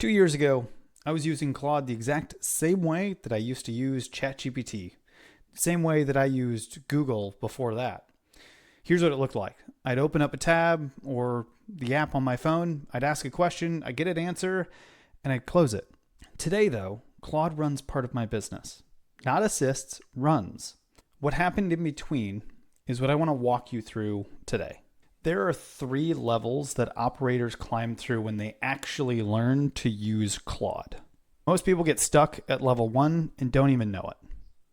2 years ago, I was using Claude the exact same way that I used to use ChatGPT, the same way that I used Google before that. Here's what it looked like. I'd open up a tab or the app on my phone, I'd ask a question, I'd get an answer, and I'd close it. Today, though, Claude runs part of my business. Not assists, runs. What happened in between is what I want to walk you through today. There are 3 levels that operators climb through when they actually learn to use Claude. Most people get stuck at level 1 and don't even know it.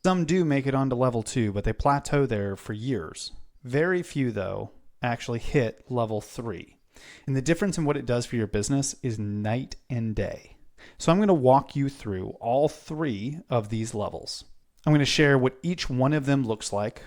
Some do make it onto level 2, but they plateau there for years. Very few, though, actually hit level 3. And the difference in what it does for your business is night and day. So I'm going to walk you through all 3 of these levels. I'm going to share what each one of them looks like,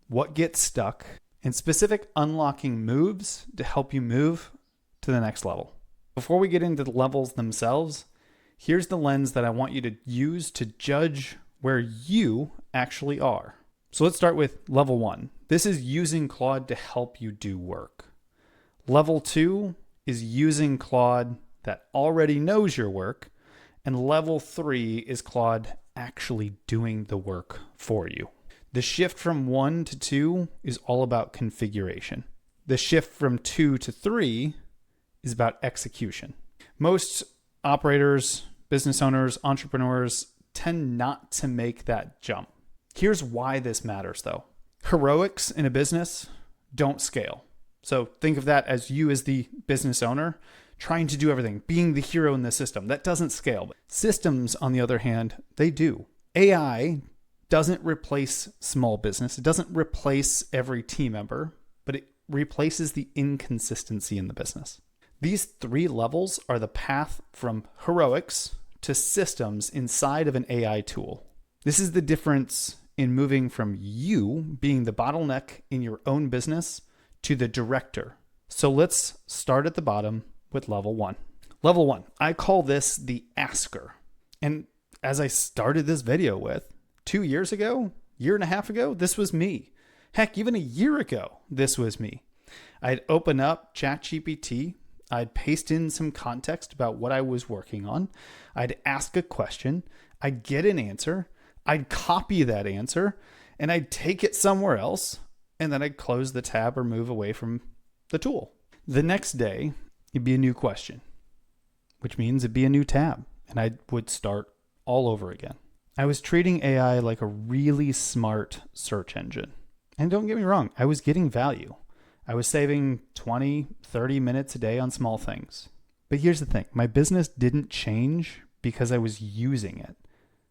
what gets stuck, and specific unlocking moves to help you move to the next level. Before we get into the levels themselves, here's the lens that I want you to use to judge where you actually are. So let's start with level 1. This is using Claude to help you do work. Level 2 is using Claude that already knows your work. And level 3 is Claude actually doing the work for you. The shift from 1 to 2 is all about configuration. The shift from 2 to 3 is about execution. Most operators, business owners, entrepreneurs tend not to make that jump. Here's why this matters, though. Heroics in a business don't scale. So think of that as you as the business owner trying to do everything, being the hero in the system. That doesn't scale. Systems, on the other hand, they do. AI doesn't replace small business. It doesn't replace every team member, but it replaces the inconsistency in the business. These 3 levels are the path from heroics to systems inside of an AI tool. This is the difference in moving from you being the bottleneck in your own business to the director. So let's start at the bottom with level 1. Level 1, I call this the asker. And as I started this video with, 2 years ago, year and a half ago, this was me. Heck, even a year ago, this was me. I'd open up ChatGPT. I'd paste in some context about what I was working on. I'd ask a question. I'd get an answer. I'd copy that answer and I'd take it somewhere else. And then I'd close the tab or move away from the tool. The next day, it'd be a new question, which means it'd be a new tab. And I would start all over again. I was treating AI like a really smart search engine. And don't get me wrong, I was getting value. I was saving 20, 30 minutes a day on small things. But here's the thing, my business didn't change because I was using it.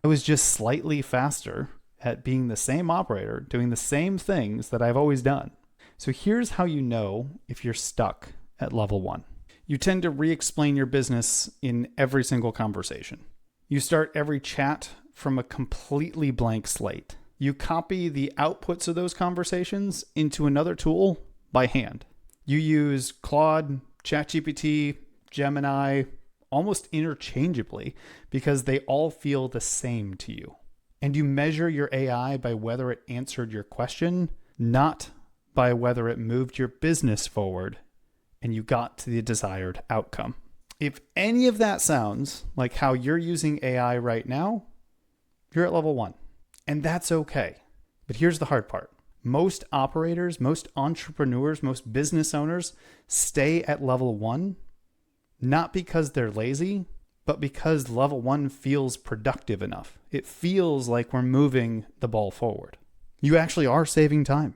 I was just slightly faster at being the same operator, doing the same things that I've always done. So here's how you know if you're stuck at level 1. You tend to re-explain your business in every single conversation. You start every chat from a completely blank slate. You copy the outputs of those conversations into another tool by hand. You use Claude, ChatGPT, Gemini almost interchangeably because they all feel the same to you. And you measure your AI by whether it answered your question, not by whether it moved your business forward and you got to the desired outcome. If any of that sounds like how you're using AI right now, you're at level 1. And that's okay. But here's the hard part. Most operators, most entrepreneurs, most business owners stay at level 1, not because they're lazy, but because level 1 feels productive enough. It feels like we're moving the ball forward. You actually are saving time.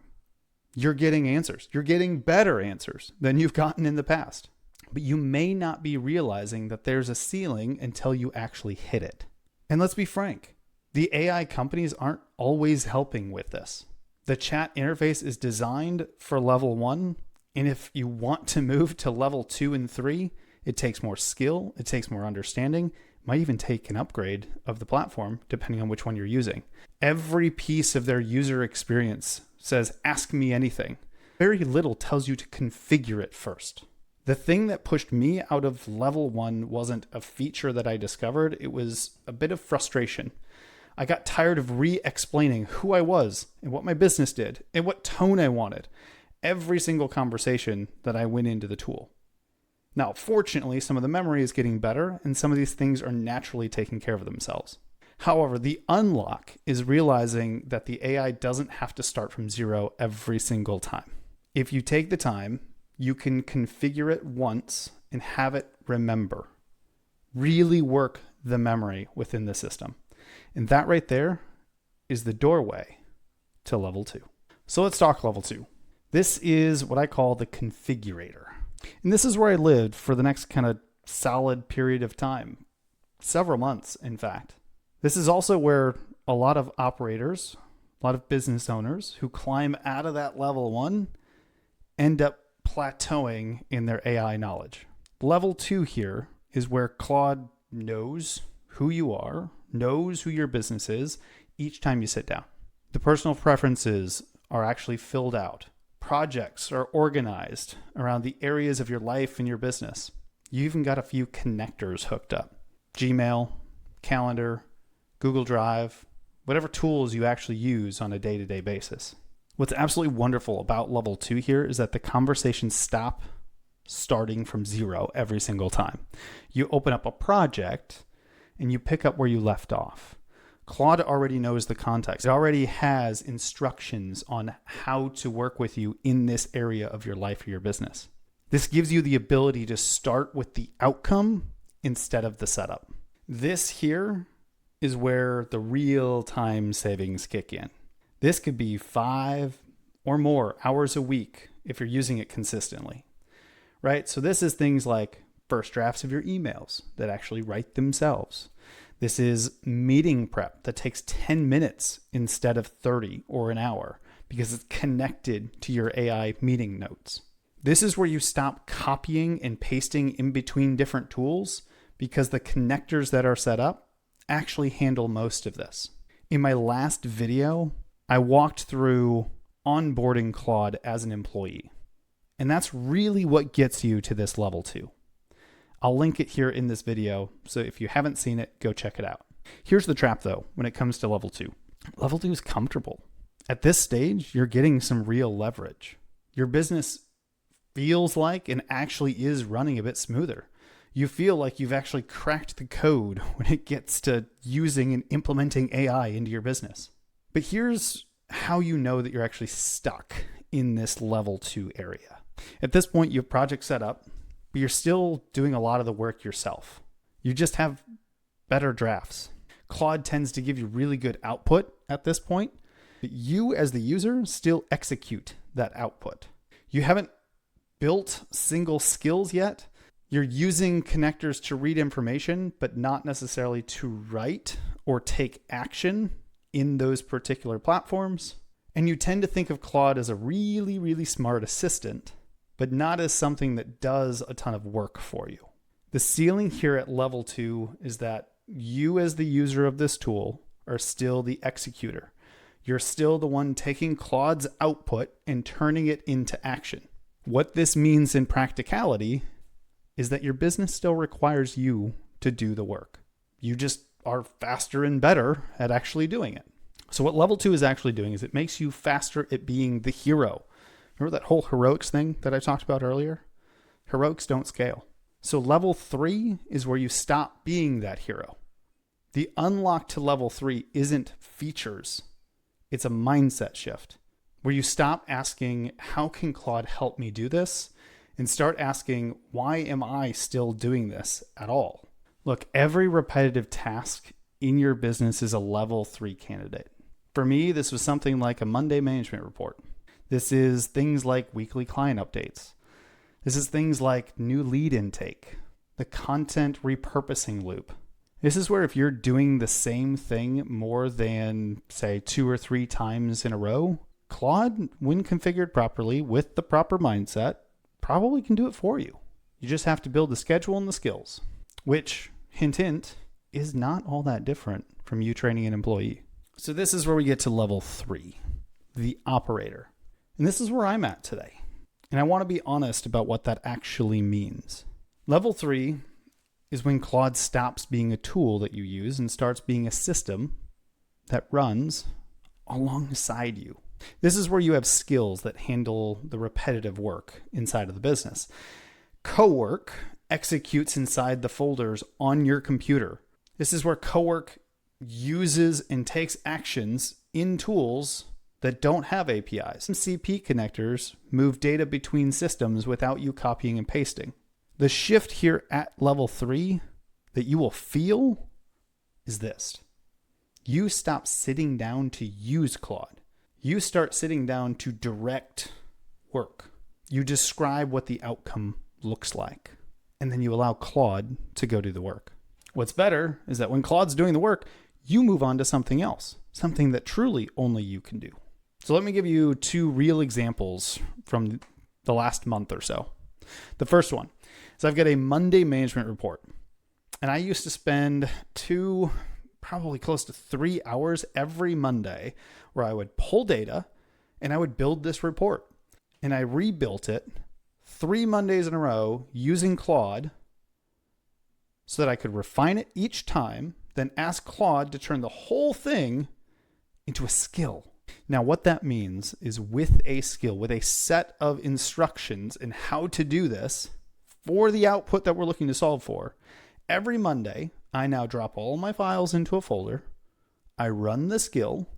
You're getting answers. You're getting better answers than you've gotten in the past. But you may not be realizing that there's a ceiling until you actually hit it. And let's be frank, the AI companies aren't always helping with this. The chat interface is designed for level 1. And if you want to move to level 2 and 3, it takes more skill. It takes more understanding. It might even take an upgrade of the platform, depending on which one you're using. Every piece of their user experience says, ask me anything. Very little tells you to configure it first. The thing that pushed me out of level 1 wasn't a feature that I discovered. It was a bit of frustration. I got tired of re-explaining who I was and what my business did and what tone I wanted every single conversation that I went into the tool. Now, fortunately, some of the memory is getting better and some of these things are naturally taking care of themselves. However, the unlock is realizing that the AI doesn't have to start from zero every single time. If you take the time, you can configure it once and have it remember. Really work the memory within the system. And that right there is the doorway to level 2. So let's talk level 2. This is what I call the configurator. And this is where I lived for the next kind of solid period of time, several months, in fact. This is also where a lot of operators, a lot of business owners who climb out of that level 1 end up plateauing in their AI knowledge. Level 2 here is where Claude knows who you are, knows who your business is each time you sit down. The personal preferences are actually filled out. Projects are organized around the areas of your life and your business. You even got a few connectors hooked up. Gmail, Calendar, Google Drive, whatever tools you actually use on a day-to-day basis. What's absolutely wonderful about level 2 here is that the conversations stop starting from zero every single time. You open up a project and you pick up where you left off. Claude already knows the context. It already has instructions on how to work with you in this area of your life or your business. This gives you the ability to start with the outcome instead of the setup. This here is where the real time savings kick in. This could be 5 or more hours a week if you're using it consistently, right? So this is things like first drafts of your emails that actually write themselves. This is meeting prep that takes 10 minutes instead of 30 or an hour because it's connected to your AI meeting notes. This is where you stop copying and pasting in between different tools because the connectors that are set up actually handle most of this. In my last video, I walked through onboarding Claude as an employee, and that's really what gets you to this level 2. I'll link it here in this video, so if you haven't seen it, go check it out. Here's the trap though, when it comes to level 2. Level 2 is comfortable. At this stage, you're getting some real leverage. Your business feels like and actually is running a bit smoother. You feel like you've actually cracked the code when it gets to using and implementing AI into your business. But here's how you know that you're actually stuck in this level 2 area. At this point, you have projects set up, but you're still doing a lot of the work yourself. You just have better drafts. Claude tends to give you really good output at this point, but you as the user still execute that output. You haven't built single skills yet. You're using connectors to read information, but not necessarily to write or take action in those particular platforms. And you tend to think of Claude as a really, really smart assistant, but not as something that does a ton of work for you. The ceiling here at level 2 is that you as the user of this tool are still the executor. You're still the one taking Claude's output and turning it into action. What this means in practicality is that your business still requires you to do the work. You just are faster and better at actually doing it. So what level 2 is actually doing is it makes you faster at being the hero. Remember that whole heroics thing that I talked about earlier? Heroics don't scale. So level 3 is where you stop being that hero. The unlock to level 3 isn't features. It's a mindset shift where you stop asking, how can Claude help me do this? And start asking, why am I still doing this at all? Look, every repetitive task in your business is a level 3 candidate. For me, this was something like a Monday management report. This is things like weekly client updates. This is things like new lead intake, the content repurposing loop. This is where if you're doing the same thing more than, say, 2 or 3 times in a row, Claude, when configured properly with the proper mindset, probably can do it for you. You just have to build the schedule and the skills, which, hint, hint, is not all that different from you training an employee. So this is where we get to level 3, the operator. And this is where I'm at today. And I want to be honest about what that actually means. Level 3 is when Claude stops being a tool that you use and starts being a system that runs alongside you. This is where you have skills that handle the repetitive work inside of the business. Cowork executes inside the folders on your computer. This is where Cowork uses and takes actions in tools that don't have APIs. MCP connectors move data between systems without you copying and pasting. The shift here at level 3 that you will feel is this. You stop sitting down to use Claude. You start sitting down to direct work. You describe what the outcome looks like, and then you allow Claude to go do the work. What's better is that when Claude's doing the work, you move on to something else, something that truly only you can do. So let me give you 2 real examples from the last month or so. The first one is I've got a Monday management report, and I used to spend 2, probably close to 3 hours every Monday where I would pull data and I would build this report. And I rebuilt it 3 Mondays in a row using Claude so that I could refine it each time, then ask Claude to turn the whole thing into a skill. Now, what that means is with a skill, with a set of instructions and how to do this for the output that we're looking to solve for, every Monday, I now drop all my files into a folder, I run the skill,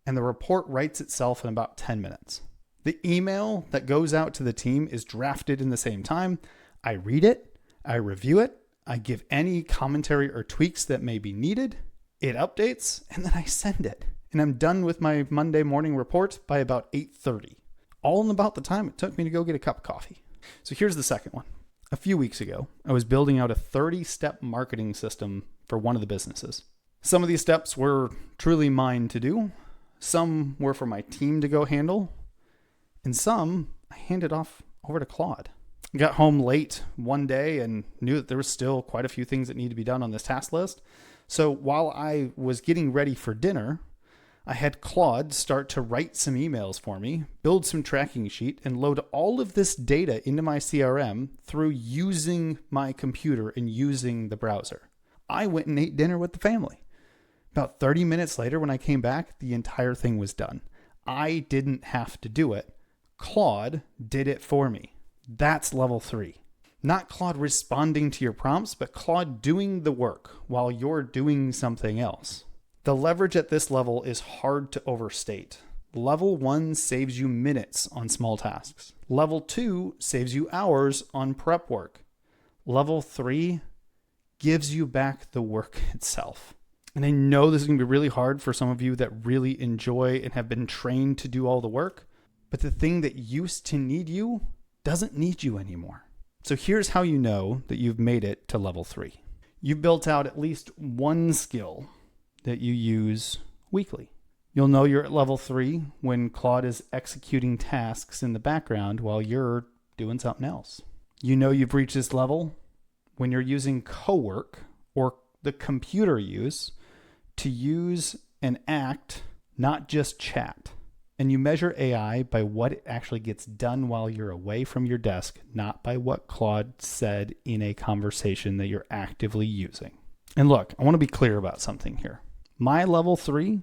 and the report writes itself in about 10 minutes. The email that goes out to the team is drafted in the same time. I read it, I review it, I give any commentary or tweaks that may be needed, it updates, and then I send it. And I'm done with my Monday morning report by about 8:30. All in about the time it took me to go get a cup of coffee. So here's the second one. A few weeks ago, I was building out a 30-step marketing system for one of the businesses. Some of these steps were truly mine to do. Some were for my team to go handle. And some I handed off over to Claude. I got home late one day and knew that there was still quite a few things that needed to be done on this task list. So while I was getting ready for dinner, I had Claude start to write some emails for me, build some tracking sheet, and load all of this data into my CRM through using my computer and using the browser. I went and ate dinner with the family. About 30 minutes later, when I came back, the entire thing was done. I didn't have to do it. Claude did it for me. That's level 3. Not Claude responding to your prompts, but Claude doing the work while you're doing something else. The leverage at this level is hard to overstate. Level 1 saves you minutes on small tasks. Level 2 saves you hours on prep work. Level 3 gives you back the work itself. And I know this is going to be really hard for some of you that really enjoy and have been trained to do all the work, but the thing that used to need you doesn't need you anymore. So here's how you know that you've made it to level 3. You've built out at least one skill that you use weekly. You'll know you're at level 3 when Claude is executing tasks in the background while you're doing something else. You know you've reached this level when you're using Cowork or the computer use to use and act, not just chat. And you measure AI by what it actually gets done while you're away from your desk, not by what Claude said in a conversation that you're actively using. And look, I want to be clear about something here. My level 3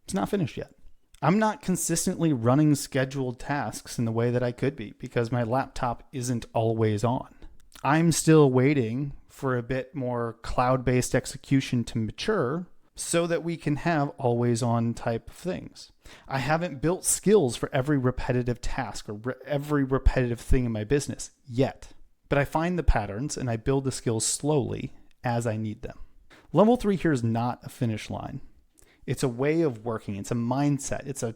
is not finished yet. I'm not consistently running scheduled tasks in the way that I could be because my laptop isn't always on. I'm still waiting for a bit more cloud-based execution to mature so that we can have always on type of things. I haven't built skills for every repetitive task or every repetitive thing in my business yet, but I find the patterns and I build the skills slowly as I need them. Level 3 here is not a finish line. It's a way of working. It's a mindset. It's a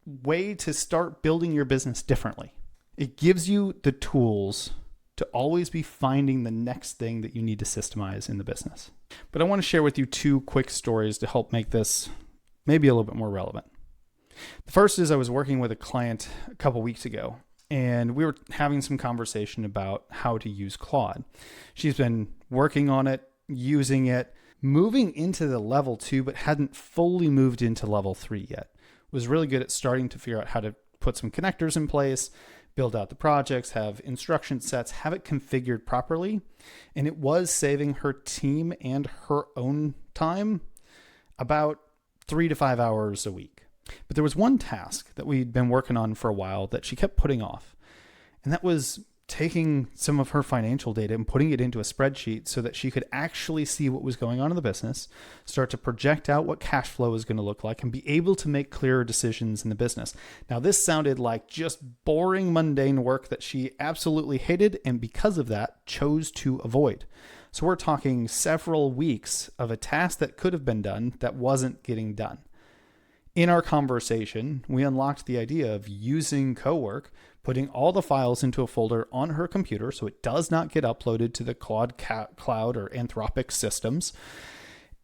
way to start building your business differently. It gives you the tools to always be finding the next thing that you need to systemize in the business. But I want to share with you 2 quick stories to help make this maybe a little bit more relevant. The first is I was working with a client a couple weeks ago, and we were having some conversation about how to use Claude. She's been working on it, using it, moving into the level 2, but hadn't fully moved into level 3 yet. Was really good at starting to figure out how to put some connectors in place, build out the projects, have instruction sets, have it configured properly. And it was saving her team and her own time about 3 to 5 hours a week. But there was one task that we'd been working on for a while that she kept putting off. And that was taking some of her financial data and putting it into a spreadsheet so that she could actually see what was going on in the business, start to project out what cash flow is going to look like, and be able to make clearer decisions in the business. Now, this sounded like just boring, mundane work that she absolutely hated, and because of that, chose to avoid. So we're talking several weeks of a task that could have been done that wasn't getting done. In our conversation, we unlocked the idea of using Cowork, putting all the files into a folder on her computer so it does not get uploaded to the Claude Cloud or Anthropic systems,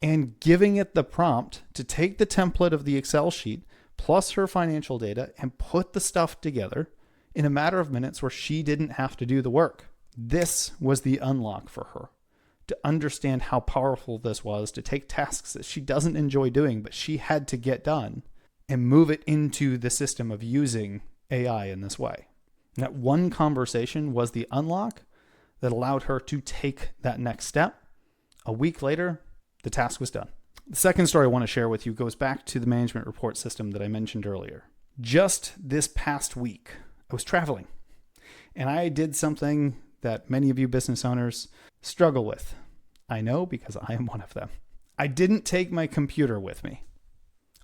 and giving it the prompt to take the template of the Excel sheet plus her financial data and put the stuff together in a matter of minutes where she didn't have to do the work. This was the unlock for her, to understand how powerful this was, to take tasks that she doesn't enjoy doing, but she had to get done, and move it into the system of using AI in this way. And that one conversation was the unlock that allowed her to take that next step. A week later, the task was done. The second story I want to share with you goes back to the management report system that I mentioned earlier. Just this past week, I was traveling, and I did something that many of you business owners struggle with. I know, because I am one of them. I didn't take my computer with me.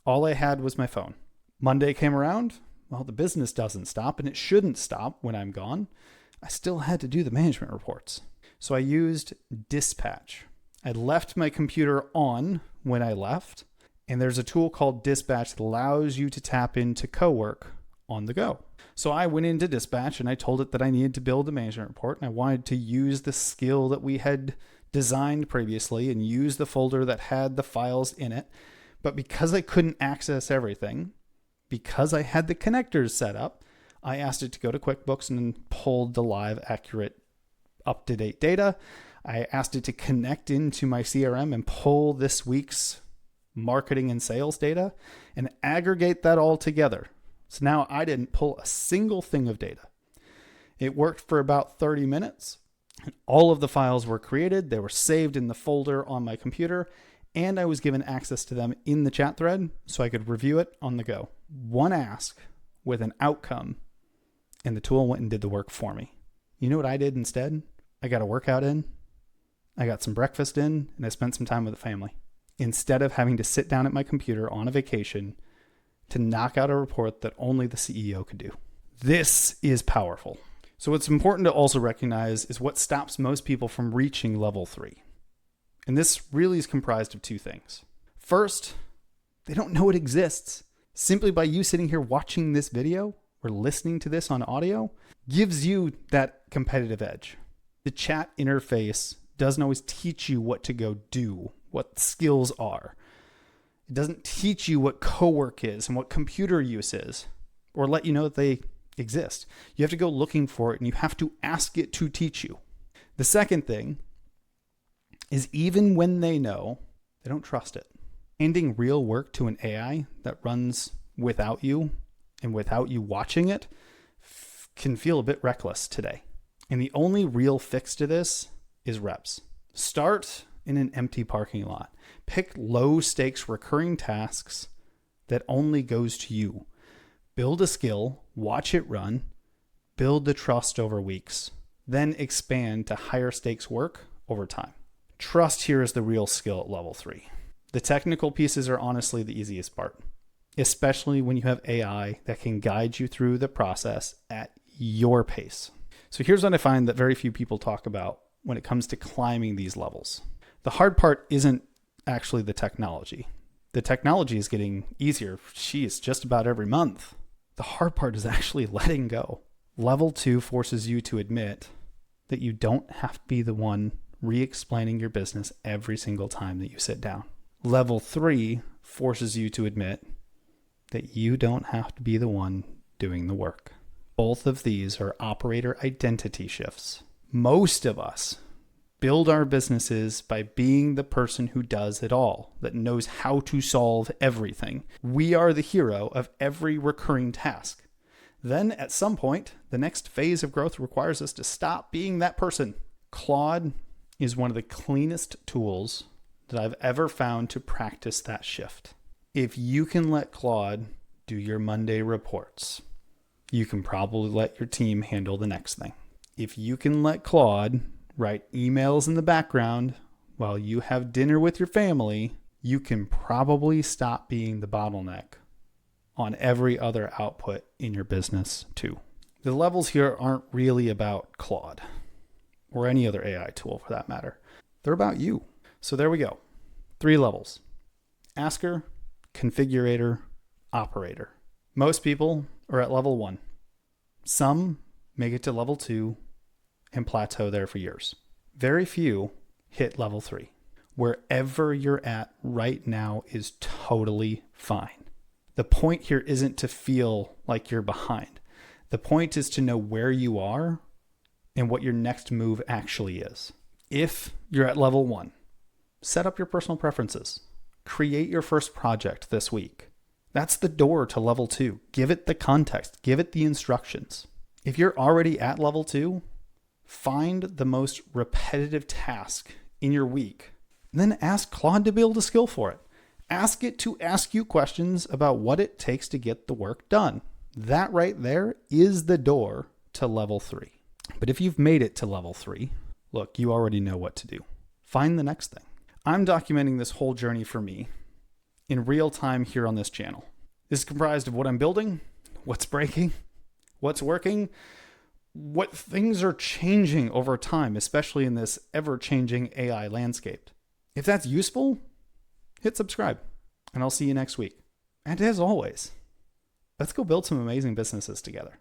All I had was my phone. Monday came around. Well, the business doesn't stop, and it shouldn't stop when I'm gone. I still had to do the management reports. So I used Dispatch. I left my computer on when I left, and there's a tool called Dispatch that allows you to tap into Cowork on the go. So I went into Dispatch and I told it that I needed to build a management report, and I wanted to use the skill that we had designed previously and use the folder that had the files in it. But because I couldn't access everything, because I had the connectors set up, I asked it to go to QuickBooks and pulled the live, accurate, up-to-date data. I asked it to connect into my CRM and pull this week's marketing and sales data and aggregate that all together. So now I didn't pull a single thing of data. It worked for about 30 minutes. And all of the files were created. They were saved in the folder on my computer, and I was given access to them in the chat thread so I could review it on the go. One ask with an outcome, and the tool went and did the work for me. You know what I did instead? I got a workout in, I got some breakfast in, and I spent some time with the family. Instead of having to sit down at my computer on a vacation to knock out a report that only the CEO could do. This is powerful. So what's important to also recognize is what stops most people from reaching level 3. And this really is comprised of two things. First, they don't know it exists. Simply by you sitting here watching this video or listening to this on audio gives you that competitive edge. The chat interface doesn't always teach you what to go do, what skills are. It doesn't teach you what Cowork is and what computer use is, or let you know that they exist. You have to go looking for it, and you have to ask it to teach you. The second thing is, even when they know, they don't trust it. Handing real work to an AI that runs without you and without you watching it can feel a bit reckless today. And the only real fix to this is reps. Start in an empty parking lot. Pick low stakes recurring tasks that only goes to you. Build a skill, watch it run, build the trust over weeks, then expand to higher stakes work over time. Trust here is the real skill at level 3. The technical pieces are honestly the easiest part, especially when you have AI that can guide you through the process at your pace. So here's what I find that very few people talk about when it comes to climbing these levels. The hard part isn't actually the technology. The technology is getting easier. It's just about every month. The hard part is actually letting go. Level 2 forces you to admit that you don't have to be the one re-explaining your business every single time that you sit down. Level 3 forces you to admit that you don't have to be the one doing the work. Both of these are operator identity shifts. Most of us build our businesses by being the person who does it all, that knows how to solve everything. We are the hero of every recurring task. Then at some point, the next phase of growth requires us to stop being that person. Claude is one of the cleanest tools that I've ever found to practice that shift. If you can let Claude do your Monday reports, you can probably let your team handle the next thing. if you can let Claude write emails in the background while you have dinner with your family, you can probably stop being the bottleneck on every other output in your business too. The levels here aren't really about Claude or any other AI tool for that matter. They're about you. So there we go. 3 levels: asker, configurator, operator. Most people are at level 1. Some make it to level 2 and plateau there for years. Very few hit level 3. Wherever you're at right now is totally fine. The point here isn't to feel like you're behind. The point is to know where you are and what your next move actually is. If you're at level 1, set up your personal preferences. Create your first project this week. That's the door to level 2. Give it the context. Give it the instructions. If you're already at level 2, find the most repetitive task in your week. Then ask Claude to build a skill for it. Ask it to ask you questions about what it takes to get the work done. That right there is the door to level 3. But if you've made it to level 3, look, you already know what to do. Find the next thing. I'm documenting this whole journey for me in real time here on this channel. This is comprised of what I'm building, what's breaking, what's working, what things are changing over time, especially in this ever-changing AI landscape. If that's useful, hit subscribe, and I'll see you next week. And as always, let's go build some amazing businesses together.